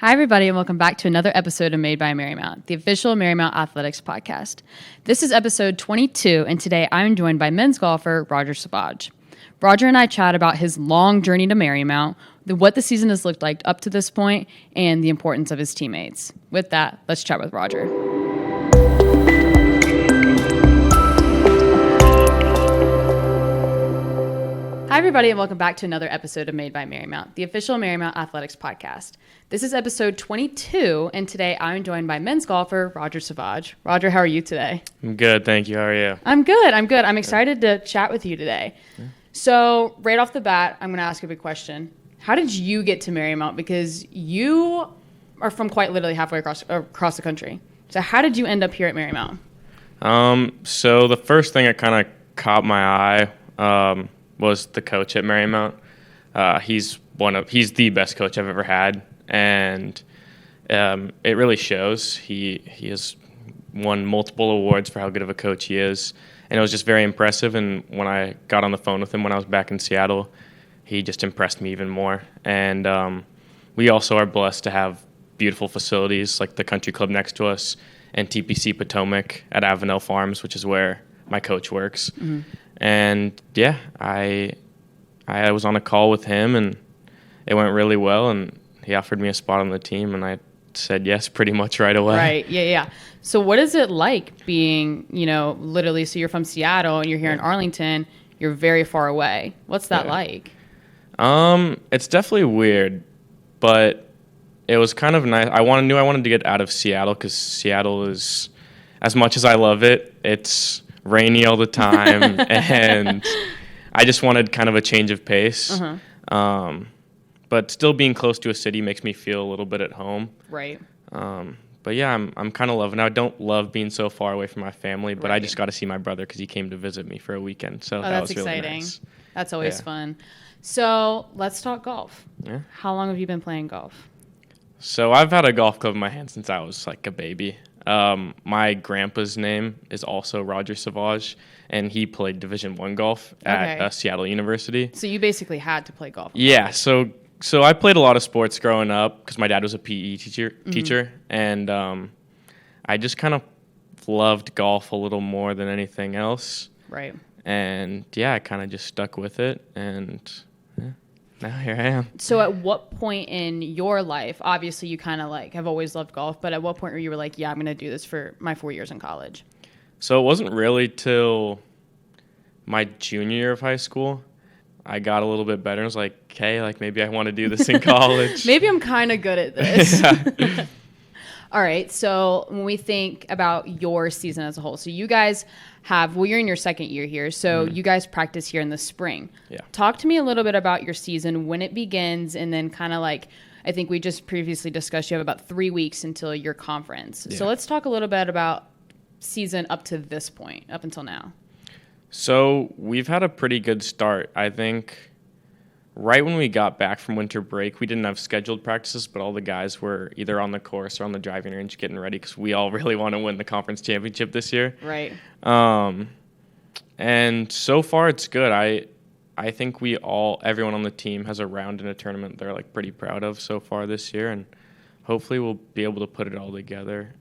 Hi, everybody, and welcome back to another episode of Made by Marymount, the official Marymount Athletics podcast. This is episode 22, and today I'm joined by men's golfer Roger Sauvage. Roger and I chat about his long journey to Marymount, what the season has looked like up to this point, and the importance of his teammates. With that, let's chat with Roger. Hi, everybody, and welcome back to another episode of Made by Marymount, the official Marymount Athletics podcast. This is episode 22, and today I'm joined by men's golfer Roger Sauvage. Roger, how are you today? I'm good, thank you. How are you? I'm good. I'm excited to chat with you today. Yeah. So, right off the bat, I'm going to ask you a big question. How did you get to Marymount? Because you are from quite literally halfway across the country. So, how did you end up here at Marymount? So the first thing that kind of caught my eye was the coach at Marymount. He's the best coach I've ever had, and it really shows. He has won multiple awards for how good of a coach he is, and it was just very impressive. And when I got on the phone with him when I was back in Seattle, he just impressed me even more. And we also are blessed to have beautiful facilities like the country club next to us and TPC Potomac at Avenel Farms, which is where my coach works. Mm-hmm. And yeah, I was on a call with him, and it went really well, and he offered me a spot on the team, and I said yes pretty much right away. Right, yeah. So what is it like being, literally, so you're from Seattle and you're here in Arlington, you're very far away. What's that like? It's definitely weird, but it was kind of nice. I wanted to get out of Seattle because Seattle is, as much as I love it, it's rainy all the time, and I just wanted kind of a change of pace. Uh-huh. But still being close to a city makes me feel a little bit at home. Right. But yeah, I'm kind of loving it. I don't love being so far away from my family, but right. I just got to see my brother because he came to visit me for a weekend. So that was exciting. Really nice. That's always fun. So let's talk golf. Yeah. How long have you been playing golf? So I've had a golf club in my hand since I was like a baby. My grandpa's name is also Roger Sauvage, and he played Division I golf at Seattle University. So you basically had to play golf. Yeah, so I played a lot of sports growing up because my dad was a PE teacher, and I just kind of loved golf a little more than anything else. Right. And yeah, I kind of just stuck with it, and now here I am. So at what point in your life, obviously you kind of have always loved golf, but at what point were you like, yeah, I'm going to do this for my 4 years in college? So it wasn't really till my junior year of high school. I got a little bit better and was like, okay, maybe I want to do this in college. Maybe I'm kind of good at this. Yeah. All right. So when we think about your season as a whole, so you guys you're in your second year here. So you guys practice here in the spring. Yeah. Talk to me a little bit about your season, when it begins, and then kind of I think we just previously discussed you have about 3 weeks until your conference. Yeah. So let's talk a little bit about season up to this point, up until now. So we've had a pretty good start. I think right when we got back from winter break, we didn't have scheduled practices, but all the guys were either on the course or on the driving range getting ready because we all really want to win the conference championship this year. Right. And so far it's good. I think everyone on the team has a round in a tournament they're pretty proud of so far this year, and hopefully we'll be able to put it all together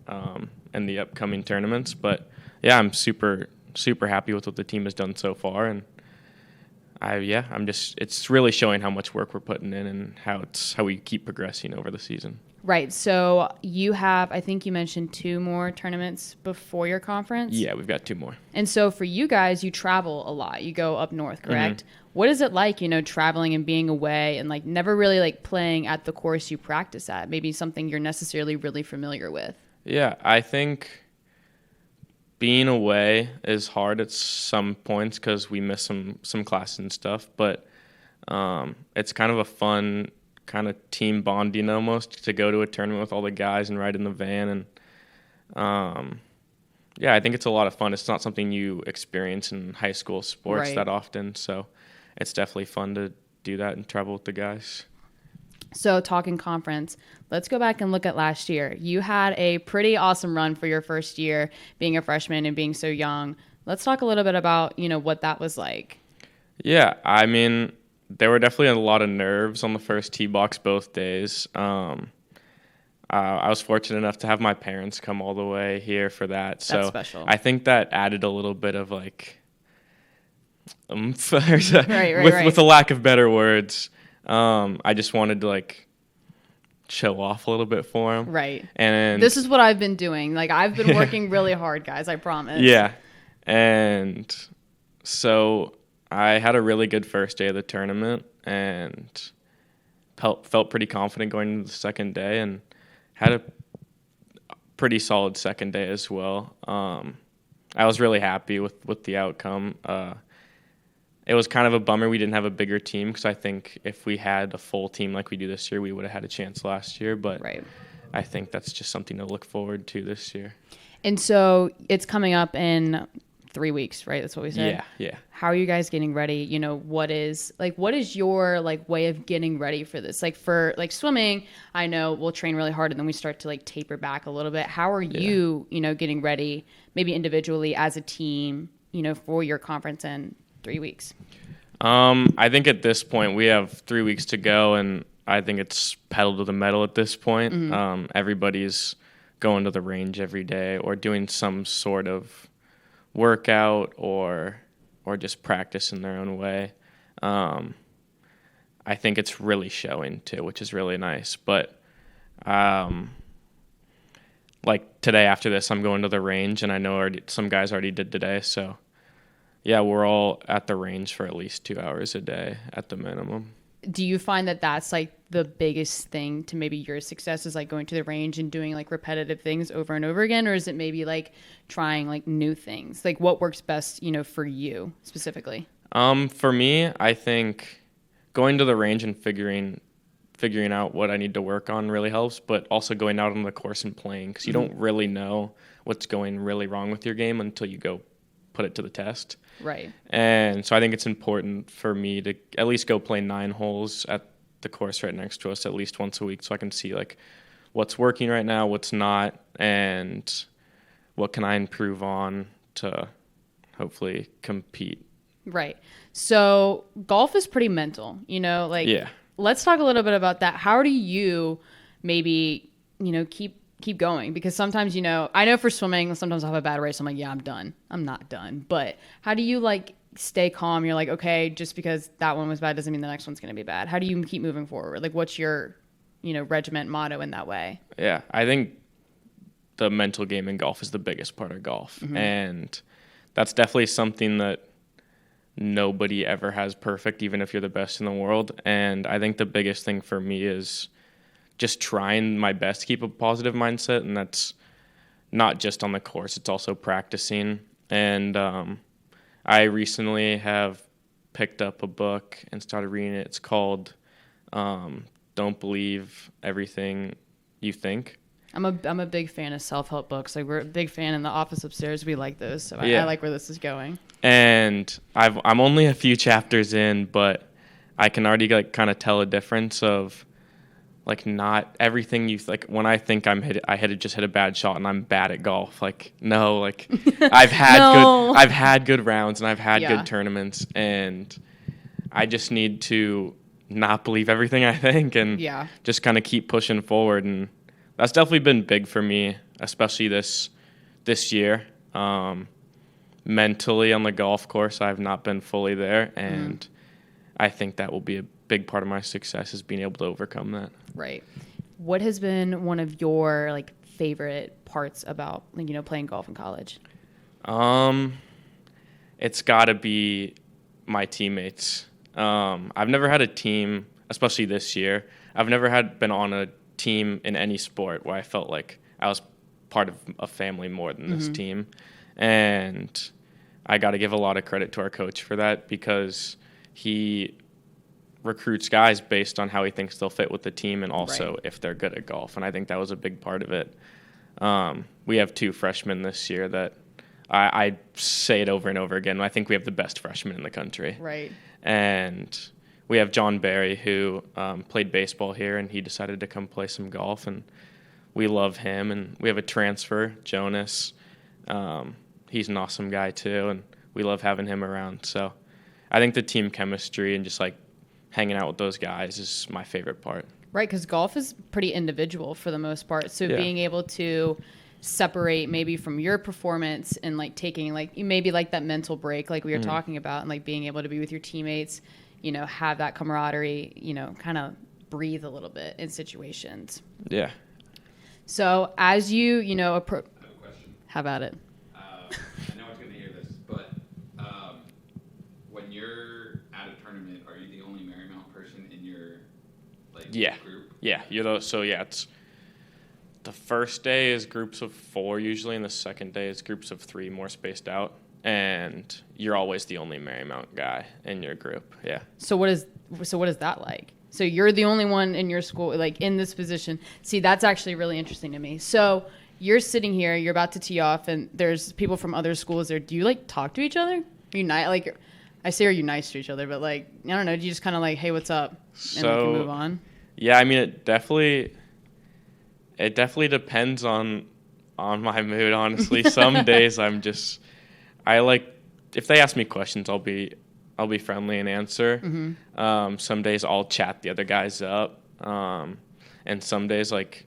in the upcoming tournaments. But yeah, I'm super happy with what the team has done so far, and it's really showing how much work we're putting in and how we keep progressing over the season. Right. So you have, I think you mentioned 2 more tournaments before your conference? Yeah, we've got 2 more. And so for you guys, you travel a lot. You go up north, correct? Mm-hmm. What is it like, traveling and being away and never really playing at the course you practice at? Maybe something you're necessarily really familiar with. Yeah, I think being away is hard at some points because we miss some classes and stuff, but it's kind of a fun kind of team bonding almost to go to a tournament with all the guys and ride in the van, and I think it's a lot of fun. It's not something you experience in high school sports that often, so it's definitely fun to do that and travel with the guys. So talking conference, let's go back and look at last year. You had a pretty awesome run for your first year being a freshman and being so young. Let's talk a little bit about, what that was like. Yeah, I mean, there were definitely a lot of nerves on the first tee box both days. I was fortunate enough to have my parents come all the way here for that. So That's special. I think that added a little bit of like, with a lack of better words. I just wanted to like show off a little bit for them. Right. And this is what I've been doing. Like, I've been working really hard, guys. I promise. Yeah. And so I had a really good first day of the tournament and felt pretty confident going into the second day and had a pretty solid second day as well. I was really happy with the outcome. It was kind of a bummer we didn't have a bigger team because I think if we had a full team like we do this year, we would have had a chance last year. But right. I think that's just something to look forward to this year. And so it's coming up in 3 weeks, right? That's what we said? Yeah. How are you guys getting ready? You know, what is your like way of getting ready for this? Like for like swimming, I know we'll train really hard and then we start to like taper back a little bit. How are you, getting ready maybe individually as a team, for your conference in 3 weeks? I think at this point we have 3 weeks to go and I think it's pedal to the metal at this point. Mm-hmm. Everybody's going to the range every day or doing some sort of workout or just practice in their own way. I think it's really showing too, which is really nice. But like today after this, I'm going to the range, and I know some guys already did today. So yeah, we're all at the range for at least 2 hours a day at the minimum. Do you find that that's like the biggest thing to maybe your success is like going to the range and doing like repetitive things over and over again? Or is it maybe like trying like new things? Like what works best, for you specifically? For me, I think going to the range and figuring out what I need to work on really helps, but also going out on the course and playing because you don't really know what's going really wrong with your game until you go put it to the test. Right. And so I think it's important for me to at least go play 9 holes at the course right next to us at least once a week so I can see like what's working right now, what's not, and what can I improve on to hopefully compete. Right. So golf is pretty mental, Let's talk a little bit about that. How do you maybe, keep going? Because sometimes, I know for swimming, sometimes I'll have a bad race. I'm like, yeah, I'm done. I'm not done. But how do you like stay calm? You're like, okay, just because that one was bad doesn't mean the next one's going to be bad. How do you keep moving forward? Like what's your, regiment motto in that way? Yeah, I think the mental game in golf is the biggest part of golf. Mm-hmm. And that's definitely something that nobody ever has perfect, even if you're the best in the world. And I think the biggest thing for me is just trying my best to keep a positive mindset, and that's not just on the course, it's also practicing. And I recently have picked up a book and started reading it. It's called Don't Believe Everything You Think. I'm a big fan of self-help books. Like we're a big fan in the office upstairs. We like those. So I like where this is going. And I'm only a few chapters in, but I can already like kind of tell a difference of like not everything you like when I think just hit a bad shot and I'm bad at golf. Like no, like I've had good rounds and I've had good tournaments, and I just need to not believe everything I think and just kind of keep pushing forward. And that's definitely been big for me, especially this year. Mentally on the golf course, I've not been fully there, and I think that will be a big part of my success is being able to overcome that. Right. What has been one of your like favorite parts about playing golf in college? It's got to be my teammates. I've never had a team, especially this year. I've never been on a team in any sport where I felt like I was part of a family more than this team. And I got to give a lot of credit to our coach for that because he recruits guys based on how he thinks they'll fit with the team and also if they're good at golf. And I think that was a big part of it. We have 2 freshmen this year that I say it over and over again. I think we have the best freshmen in the country. Right. And we have John Barry, who played baseball here, and he decided to come play some golf, and we love him. And we have a transfer, Jonas. He's an awesome guy, too, and we love having him around. So I think the team chemistry and just, like, hanging out with those guys is my favorite part. Right, because golf is pretty individual for the most part. So Yeah. being able to separate maybe from your performance and like taking like maybe like that mental break like we were talking about, and like being able to be with your teammates, have that camaraderie, kind of breathe a little bit in situations. Yeah. So as you, I have a question. how about it? I know I was going to hear this, but when you're at a tournament, are you the only Marymount person in your Yeah. group? Yeah. It's the first day is groups of 4 usually, and the second day is groups of 3 more spaced out. And you're always the only Marymount guy in your group. Yeah. So what is that like? So you're the only one in your school, like in this position. See, that's actually really interesting to me. So you're sitting here, you're about to tee off, and there's people from other schools there. Do you like talk to each other? Are you I say, are you nice to each other? But like, I don't know. Do you just kind of like, hey, what's up? And we can move on. Yeah, I mean, it definitely depends on my mood. Honestly, some days if they ask me questions, I'll be friendly and answer. Mm-hmm. Some days I'll chat the other guys up, and some days like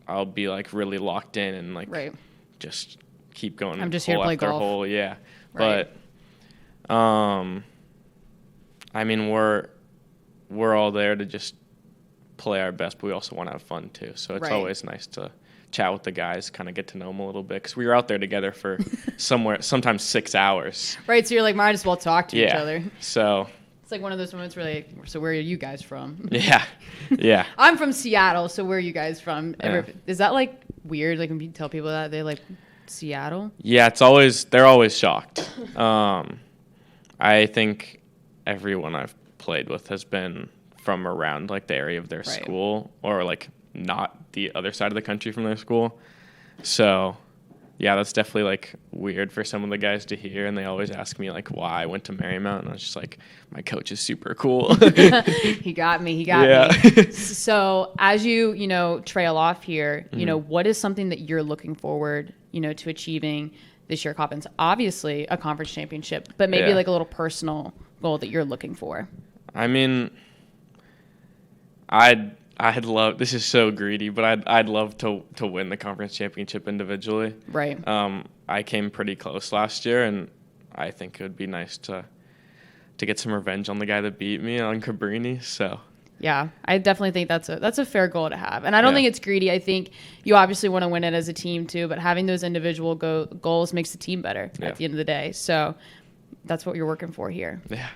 I'll be like really locked in and like just keep going. I'm just here to play golf. Hole, yeah. Right. But I mean we're all there to just play our best, but we also want to have fun too. So it's always nice to chat with the guys, kind of get to know them a little bit, because we were out there together for sometimes 6 hours. Right, so you're like, might as well talk to each other. So it's like one of those moments where like, so where are you guys from? Yeah. I'm from Seattle, so where are you guys from? Yeah. Is that like weird? Like when you tell people that they like Seattle? Yeah, they're always shocked. I think everyone I've played with has been from around like the area of their school, or like not the other side of the country from their school. So yeah, that's definitely like weird for some of the guys to hear, and they always ask me like why I went to Marymount, and I was just like, my coach is super cool. He got me. So as you trail off here, what is something that you're looking forward to achieving this year at Coppins? Obviously a conference championship, but maybe like a little personal goal that you're looking for. I mean, I'd love, this is so greedy, but I'd love to win the conference championship individually. Right. I came pretty close last year, and I think it would be nice to get some revenge on the guy that beat me on Cabrini. So yeah, I definitely think that's a fair goal to have. And I don't think it's greedy. I think you obviously want to win it as a team too, but having those individual goals makes the team better at the end of the day. So that's what you're working for here. Yeah.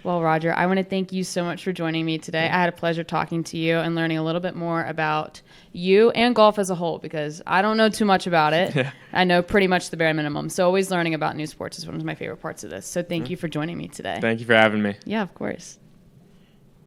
Well, Roger, I want to thank you so much for joining me today. I had a pleasure talking to you and learning a little bit more about you and golf as a whole, because I don't know too much about it. Yeah. I know pretty much the bare minimum. So always learning about new sports is one of my favorite parts of this. So thank you for joining me today. Thank you for having me. Yeah, of course.